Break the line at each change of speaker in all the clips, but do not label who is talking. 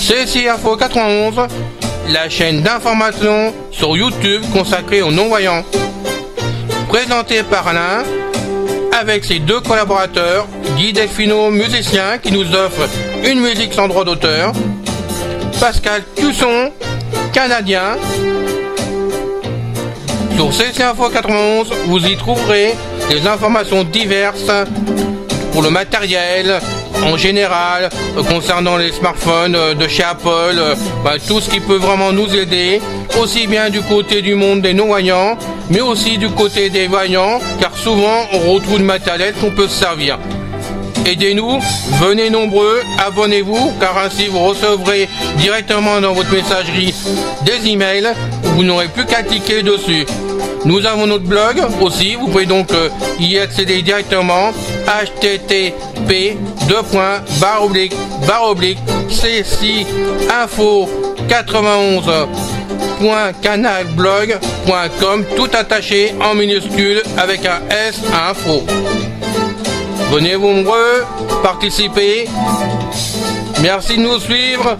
CSI Info 91, la chaîne d'information sur YouTube consacrée aux non-voyants. Présentée par Alain, avec ses deux collaborateurs, Guy Delfino, musicien, qui nous offre une musique sans droit d'auteur, Pascal Cusson, canadien. Sur CSI Info 91, vous y trouverez des informations diverses pour le matériel, en général, concernant les smartphones de chez Apple, tout ce qui peut vraiment nous aider, aussi bien du côté du monde des non-voyants, mais aussi du côté des voyants, car souvent on retrouve du matériel qu'on peut se servir. Aidez-nous, venez nombreux, abonnez-vous, car ainsi vous recevrez directement dans votre messagerie des emails, vous n'aurez plus qu'à cliquer dessus. Nous avons notre blog aussi, vous pouvez donc y accéder directement, http://csi-info91.canalblog.com, tout attaché en minuscule avec un S à info. Venez nombreux, participez. Merci de nous suivre.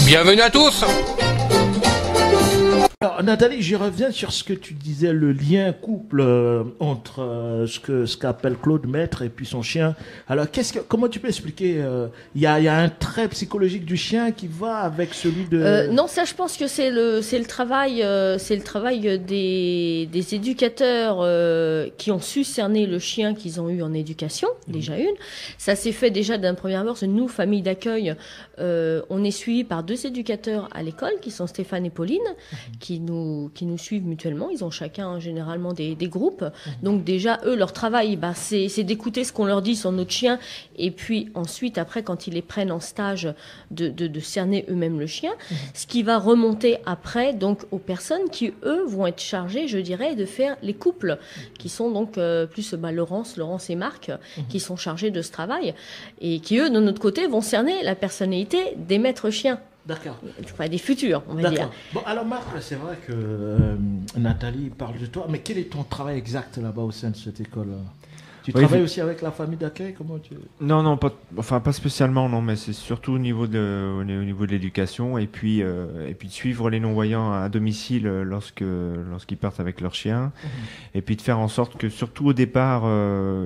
Bienvenue à tous.
Alors Nathalie, j'y reviens sur ce que tu disais, le lien couple entre ce qu'appelle Claude Maître et puis son chien. Alors comment tu peux expliquer il y a un trait psychologique du chien qui va avec celui de...
Non, ça je pense que c'est le travail des éducateurs qui ont su cerner le chien qu'ils ont eu en éducation, déjà une. Ça s'est fait déjà d'un premier abord. Nous, famille d'accueil, on est suivis par deux éducateurs à l'école qui sont Stéphane et Pauline, qui nous suivent mutuellement. Ils ont chacun généralement des groupes. Donc déjà, eux, leur travail, c'est d'écouter ce qu'on leur dit sur notre chien. Et puis ensuite, après, quand ils les prennent en stage, de cerner eux-mêmes le chien. Ce qui va remonter après, donc, aux personnes qui, eux, vont être chargées, je dirais, de faire les couples, qui sont donc plus Laurence et Marc, qui sont chargés de ce travail. Et qui, eux, de notre côté, vont cerner la personnalité des maîtres chiens.
D'accord.
Enfin, des futurs, on va dire.
Bon, alors Marc, c'est vrai que Nathalie parle de toi, mais quel est ton travail exact là-bas au sein de cette école? Tu travailles aussi avec la famille d'accueil?
Non, pas spécialement, non, mais c'est surtout au niveau de l'éducation et puis de suivre les non-voyants à domicile lorsqu'ils partent avec leur chien, et puis de faire en sorte que surtout au départ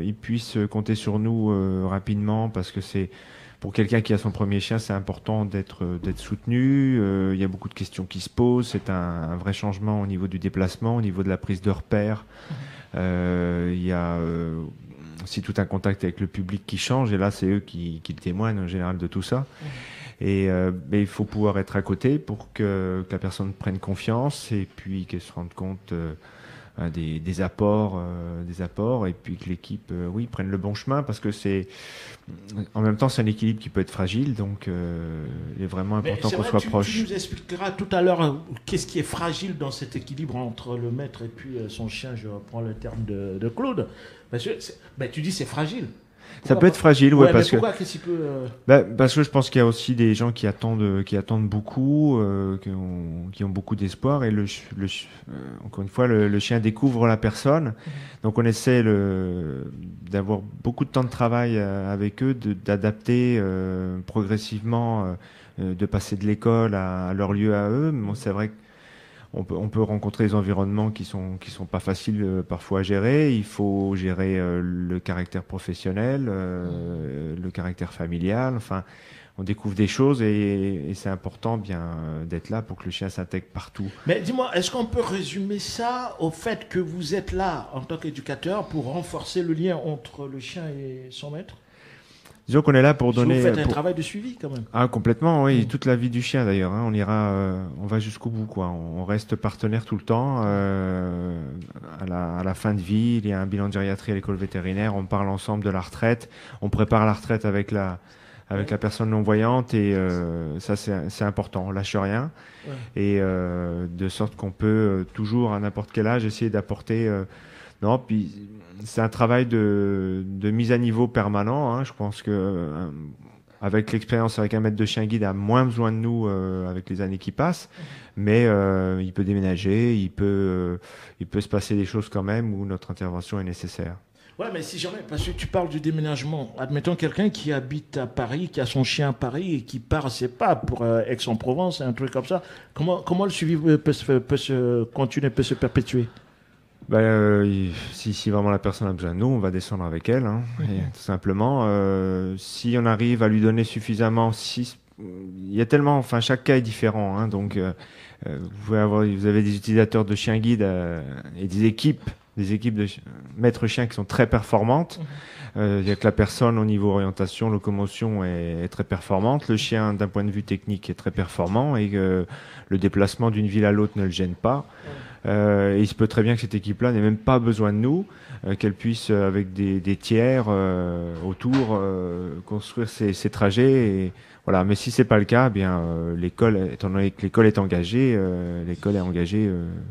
ils puissent compter sur nous rapidement, parce que c'est pour quelqu'un qui a son premier chien, c'est important d'être soutenu. Il y a beaucoup de questions qui se posent. C'est un vrai changement au niveau du déplacement, au niveau de la prise de repères. Il y a aussi tout un contact avec le public qui change. Et là, c'est eux qui témoignent en général de tout ça. Et il faut pouvoir être à côté pour que la personne prenne confiance et puis qu'elle se rende compte des apports, et puis que l'équipe, prenne le bon chemin, parce que en même temps, c'est un équilibre qui peut être fragile, donc il est vraiment important qu'on soit proche.
Tu nous expliqueras tout à l'heure qu'est-ce qui est fragile dans cet équilibre entre le maître et puis son chien. Je reprends le terme de Claude. Parce que tu dis c'est fragile.
Ça peut être fragile, parce que je pense qu'il y a aussi des gens qui attendent beaucoup, qui ont beaucoup d'espoir, et encore une fois, le chien découvre la personne. Donc on essaie d'avoir beaucoup de temps de travail avec eux, d'adapter progressivement, de passer de l'école à leur lieu à eux. Bon, c'est vrai que on peut rencontrer des environnements qui sont pas faciles parfois à gérer. Il faut gérer le caractère professionnel, le caractère familial. Enfin, on découvre des choses et c'est important d'être là pour que le chien s'intègre partout.
Mais dis-moi, est-ce qu'on peut résumer ça au fait que vous êtes là en tant qu'éducateur pour renforcer le lien entre le chien et son maître?
Disons qu'on est là pour donner...
Vous faites un travail de suivi quand même.
Ah, complètement, oui, toute la vie du chien d'ailleurs. On va jusqu'au bout, quoi. On reste partenaire tout le temps. À la fin de vie, il y a un bilan de gériatrie à l'école vétérinaire. On parle ensemble de la retraite. On prépare la retraite avec la personne non-voyante, et ça c'est important. On lâche rien, et de sorte qu'on peut toujours à n'importe quel âge essayer d'apporter... c'est un travail de mise à niveau permanent. Je pense que avec l'expérience avec un maître de chien guide, a moins besoin de nous avec les années qui passent, mais il peut déménager, il peut se passer des choses quand même où notre intervention est nécessaire.
Ouais, mais si jamais, parce que tu parles du déménagement, admettons quelqu'un qui habite à Paris, qui a son chien à Paris et qui part, c'est pas pour Aix-en-Provence, un truc comme ça, comment le suivi peut se perpétuer?
Si vraiment la personne a besoin de nous, on va descendre avec elle, hein, et, tout simplement. Si on arrive à lui donner suffisamment, il y a tellement, enfin chaque cas est différent, hein, donc vous avez des utilisateurs de chiens guides et des équipes de maîtres chiens qui sont très performantes. Il y a que la personne au niveau orientation, locomotion est très performante. Le chien, d'un point de vue technique, est très performant et le déplacement d'une ville à l'autre ne le gêne pas. Et il se peut très bien que cette équipe-là n'ait même pas besoin de nous, qu'elle puisse, avec des tiers autour, construire ses trajets. Et, voilà. Mais si c'est pas le cas, eh bien l'école, étant donné que l'école est engagée,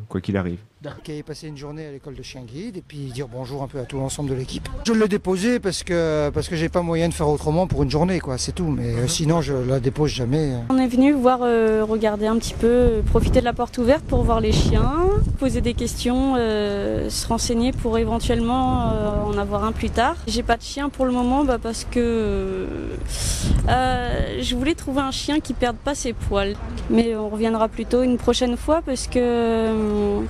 quoi qu'il arrive.
Qui avait passé une journée à l'école de chien guide et puis dire bonjour un peu à tout l'ensemble de l'équipe. Je l'ai déposé parce que j'ai pas moyen de faire autrement pour une journée, quoi, c'est tout. Mais sinon je la dépose jamais.
On est venu voir, regarder un petit peu, profiter de la porte ouverte pour voir les chiens, poser des questions, se renseigner pour éventuellement en avoir un plus tard. J'ai pas de chien pour le moment parce que je voulais trouver un chien qui perde pas ses poils. Mais on reviendra plutôt une prochaine fois parce que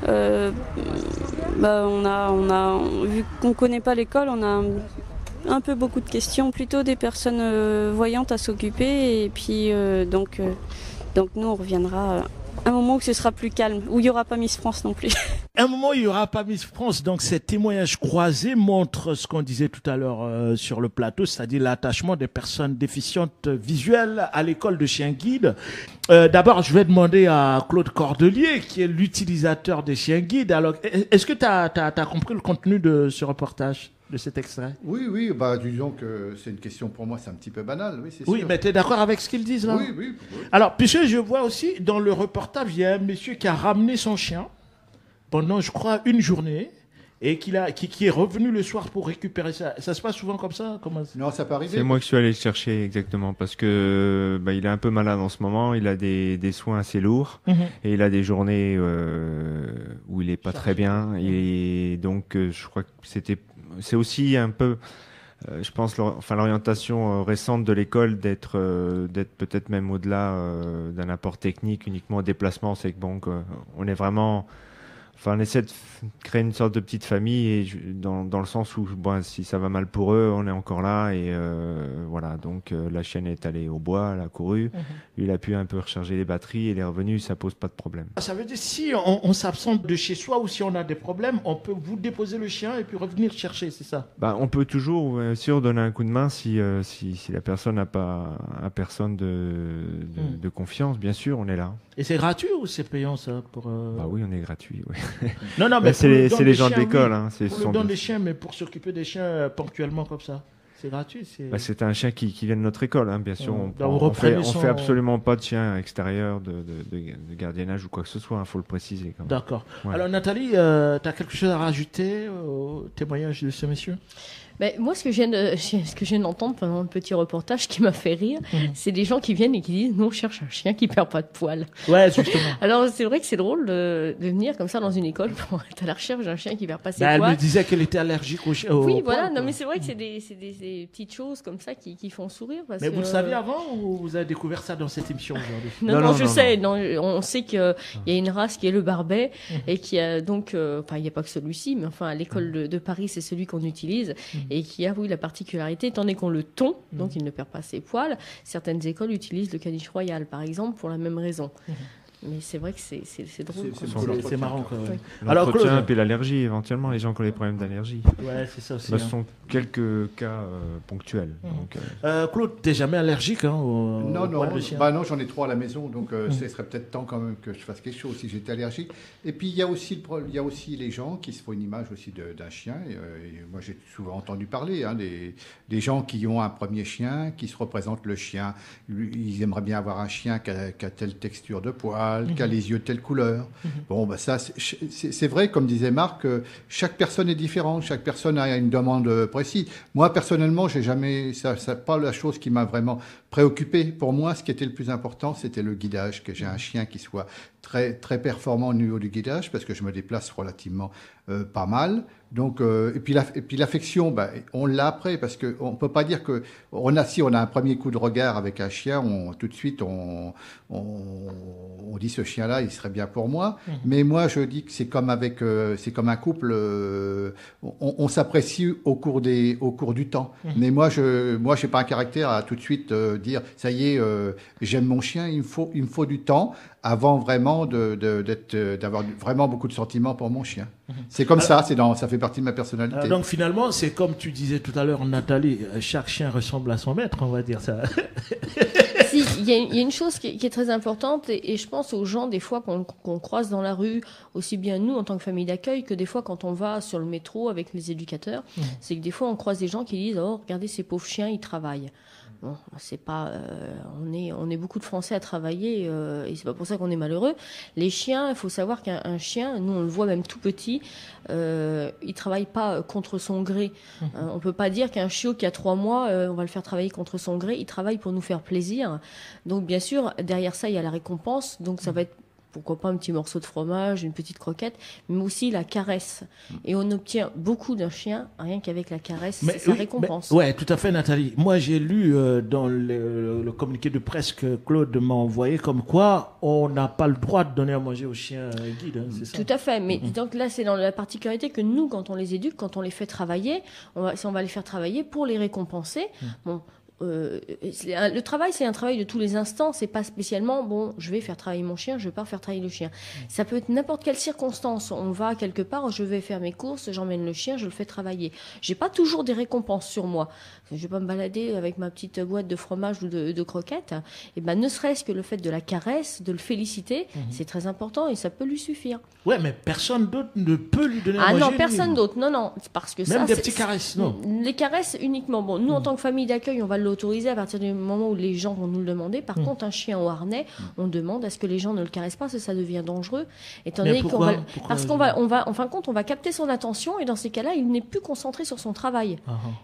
on a vu qu'on connaît pas l'école, on a un peu beaucoup de questions, plutôt des personnes voyantes à s'occuper et puis donc nous on reviendra un moment où ce sera plus calme, où il n'y aura pas Miss France non plus.
Un moment où il n'y aura pas Miss France, donc ces témoignages croisés montrent ce qu'on disait tout à l'heure sur le plateau, c'est-à-dire l'attachement des personnes déficientes visuelles à l'école de chiens guides. D'abord, je vais demander à Claude Cordelier, qui est l'utilisateur des chiens guides. Alors, est-ce que tu as compris le contenu de ce reportage, de cet extrait?
Oui, disons que c'est une question pour moi, c'est un petit peu banal, oui, c'est sûr.
Oui, mais tu es d'accord avec ce qu'ils disent là?
Oui.
Alors, puisque je vois aussi, dans le reportage, il y a un monsieur qui a ramené son chien pendant, je crois, une journée, et qui est revenu le soir pour récupérer ça. Ça se passe souvent comme ça?
Non, ça peut arriver.
C'est moi qui suis allé le chercher, exactement, parce que il est un peu malade en ce moment, il a des soins assez lourds, et il a des journées où il est pas très bien, et donc je crois que c'est aussi un peu, je pense, l'orientation récente de l'école d'être peut-être même au-delà d'un apport technique uniquement au déplacement, c'est que on est vraiment, on essaie de créer une sorte de petite famille et dans le sens où si ça va mal pour eux, on est encore là et voilà. Donc la chienne est allée au bois, elle a couru, lui il a pu un peu recharger les batteries, il est revenu, ça pose pas de problème.
Ça veut dire si on s'absente de chez soi ou si on a des problèmes, on peut vous déposer le chien et puis revenir chercher, c'est ça?
On peut toujours sûr donner un coup de main si la personne n'a pas personne de confiance, bien sûr, on est là.
Et c'est gratuit ou c'est payant ça pour
oui, on est gratuit. Oui.
Non, mais
c'est les gens de l'école. Hein,
pour le don des chiens, mais pour s'occuper des chiens ponctuellement comme ça, c'est gratuit.
C'est un chien qui vient de notre école, hein, bien sûr. On fait absolument pas de chien extérieur de gardiennage ou quoi que ce soit. Il faut le préciser.
D'accord. Ouais. Alors Nathalie, tu as quelque chose à rajouter au témoignage de ce monsieur?
Moi, ce que je viens d'entendre pendant le petit reportage qui m'a fait rire, c'est des gens qui viennent et qui disent « Nous, on cherche un chien qui perd pas de poils. »
Ouais, justement.
Alors, c'est vrai que c'est drôle de venir comme ça dans une école pour être à la recherche d'un chien qui perd pas ses poils.
Elle me disait qu'elle était allergique aux chiens.
Oui, voilà. Non, mais c'est vrai que c'est des petites choses comme ça qui font sourire.
Mais vous le saviez avant ou vous avez découvert ça dans cette émission aujourd'hui?
Non, je sais. Non, on sait qu'il y a une race qui est le Barbet et qui a donc, il n'y a pas que celui-ci, mais enfin, à l'école de Paris, c'est celui qu'on utilise. Et qui a, la particularité, étant donné qu'on le tond, donc il ne perd pas ses poils, certaines écoles utilisent le caniche royal, par exemple, pour la même raison. Mais c'est vrai que c'est drôle.
C'est marrant.
Oui. Alors, Claude, et l'allergie, éventuellement, les gens qui ont des problèmes d'allergie.
Ouais, c'est ça aussi.
Ce sont quelques cas ponctuels.
Claude, t'es jamais allergique
Non, non, j'en ai 3 à la maison, donc ce serait peut-être temps quand même que je fasse quelque chose si j'étais allergique. Et puis il y a aussi les gens qui se font une image aussi d'un chien. Et moi, j'ai souvent entendu parler des gens qui ont un premier chien, qui se représentent le chien. Ils aimeraient bien avoir un chien qui a telle texture de poil, animal, qui a les yeux de telle couleur. Bon, bah ça, c'est vrai, comme disait Marc, chaque personne est différente, chaque personne a une demande précise. Moi, personnellement, j'ai jamais, ça pas la chose qui m'a vraiment préoccupé. Pour moi, ce qui était le plus important, c'était le guidage, que j'ai un chien qui soit très, très performant au niveau du guidage, parce que je me déplace relativement pas mal. Donc, et puis l'affection, bah, on l'a après, parce que on peut pas dire que si on a un premier coup de regard avec un chien, tout de suite on dit ce chien-là, il serait bien pour moi. Mais moi, je dis que c'est comme un couple, on s'apprécie au cours du temps. Mais moi, j'ai pas un caractère à tout de suite dire ça y est, j'aime mon chien. Il me faut du temps avant vraiment d'avoir vraiment beaucoup de sentiments pour mon chien. C'est comme ça fait partie de ma personnalité.
Donc finalement, c'est comme tu disais tout à l'heure, Nathalie, chaque chien ressemble à son maître, on va dire ça.
Si, il y a une chose qui est très importante, et je pense aux gens des fois qu'on croise dans la rue, aussi bien nous en tant que famille d'accueil que des fois quand on va sur le métro avec les éducateurs, c'est que des fois on croise des gens qui disent « Oh, regardez ces pauvres chiens, ils travaillent ». Bon, c'est pas, on est beaucoup de Français à travailler et c'est pas pour ça qu'on est malheureux. Les chiens, il faut savoir qu'un chien, nous on le voit même tout petit, il travaille pas contre son gré. On peut pas dire qu'un chiot qui a 3 mois, on va le faire travailler contre son gré. Il travaille pour nous faire plaisir. Donc bien sûr, derrière ça, il y a la récompense. Donc ça va être pourquoi pas un petit morceau de fromage, une petite croquette, mais aussi la caresse. Et on obtient beaucoup d'un chien, rien qu'avec la caresse, c'est sa récompense.
Ouais, tout à fait, Nathalie. Moi, j'ai lu dans le communiqué de presse que Claude m'a envoyé, comme quoi on n'a pas le droit de donner à manger aux chiens guides, hein, c'est ça?
Tout à fait, mais donc là, c'est dans la particularité que nous, quand on les éduque, quand on les fait travailler, on va les faire travailler pour les récompenser. Bon. Le travail, c'est un travail de tous les instants. C'est pas spécialement bon. Je vais faire travailler mon chien, je vais pas faire travailler le chien. Ça peut être n'importe quelle circonstance. On va quelque part, je vais faire mes courses, j'emmène le chien, je le fais travailler. J'ai pas toujours des récompenses sur moi. Je vais pas me balader avec ma petite boîte de fromage ou de croquettes. Et ben, ne serait-ce que le fait de la caresse, de le féliciter, c'est très important et ça peut lui suffire.
Ouais, mais personne d'autre ne peut lui donner à manger.
Ah non, personne d'autre. Non, parce que
même
ça,
des petites caresses, non.
Les caresses uniquement. Bon, nous en tant que famille d'accueil, on va l'autoriser à partir du moment où les gens vont nous le demander. Par contre, un chien au harnais, on demande à ce que les gens ne le caressent pas, parce que ça devient dangereux. Étant donné qu'on va, parce qu'on va, en fin de compte, on va capter son attention et dans ces cas-là, il n'est plus concentré sur son travail.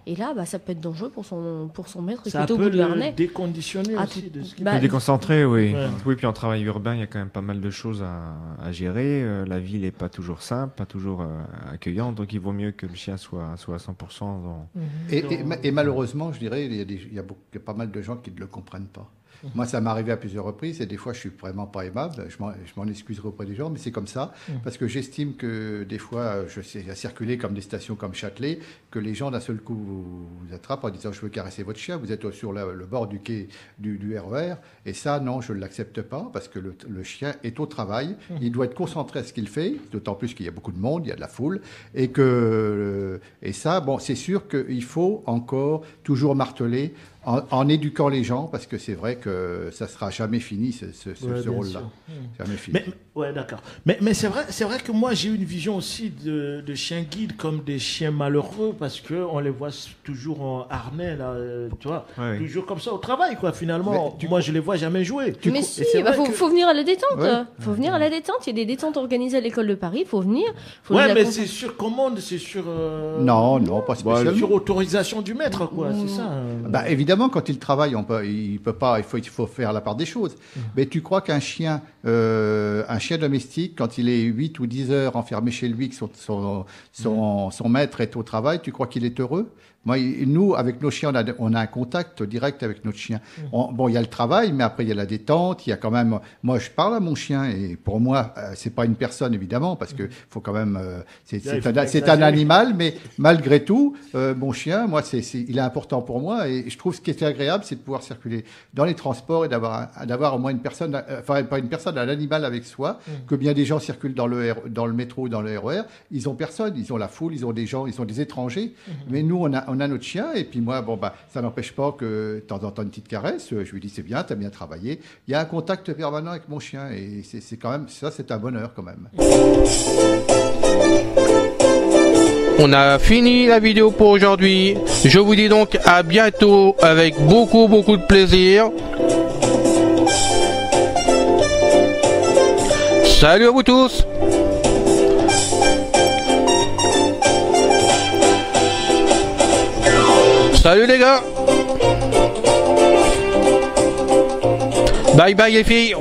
Et là, bah, ça peut être dangereux pour son maître qui est au bout du harnais.
Ça peut le déconditionner aussi.
Le déconcentrer, oui. Ouais. Oui, puis en travail urbain, il y a quand même pas mal de choses à gérer. La ville n'est pas toujours simple, pas toujours accueillante, donc il vaut mieux que le chien soit à 100% dans...
Et malheureusement, je dirais, il y a pas mal de gens qui ne le comprennent pas. Moi, ça m'est arrivé à plusieurs reprises et des fois, je suis vraiment pas aimable. Je m'en excuserai auprès des gens, mais c'est comme ça. Parce que j'estime que des fois, je sais, à circuler comme des stations comme Châtelet, que les gens d'un seul coup vous attrapent en disant « je veux caresser votre chien », vous êtes sur le bord du quai du RER. Et ça, non, je ne l'accepte pas parce que le chien est au travail. Il doit être concentré à ce qu'il fait, d'autant plus qu'il y a beaucoup de monde, il y a de la foule. Et ça, bon, c'est sûr qu'il faut encore toujours marteler en éduquant les gens, parce que c'est vrai que ça ne sera jamais fini, ce rôle-là. Jamais fini.
Ouais, d'accord. Mais c'est vrai que moi, j'ai une vision aussi de chiens guides comme des chiens malheureux, parce qu'on les voit toujours en harnais, là, tu vois, toujours comme ça au travail, quoi, finalement. Moi, je les vois jamais jouer.
Mais si, faut venir à la détente. Faut venir à la détente. Il y a des détentes organisées à l'école de Paris, il faut venir.
Mais c'est sur commande, c'est sur...
Non, pas spécialement.
Sur autorisation du maître, quoi, c'est ça.
Bah, évidemment, quand il travaille, il faut faire la part des choses. Mais tu crois qu'un chien domestique, quand il est 8 ou 10 heures enfermé chez lui, que son maître est au travail, tu crois qu'il est heureux? Moi, nous, avec nos chiens, on a un contact direct avec notre chien. Bon, il y a le travail, mais après, il y a la détente. Il y a quand même... Moi, je parle à mon chien et pour moi, c'est pas une personne, évidemment, parce que faut quand même... c'est un animal, mais malgré tout, mon chien, moi, il est important pour moi et je trouve ce qui est agréable, c'est de pouvoir circuler dans les transports et d'avoir au moins une personne, enfin, pas une personne, un animal avec soi, que bien des gens circulent dans le métro ou dans le RER. Ils ont personne, ils ont la foule, ils ont des gens, ils ont des étrangers. Mais nous, on a notre chien, et puis moi, ça n'empêche pas que de temps en temps une petite caresse, je lui dis c'est bien, t'as bien travaillé. Il y a un contact permanent avec mon chien, et c'est quand même, ça c'est un bonheur quand même.
On a fini la vidéo pour aujourd'hui. Je vous dis donc à bientôt avec beaucoup de plaisir. Salut à vous tous. Salut les gars. Bye bye les filles.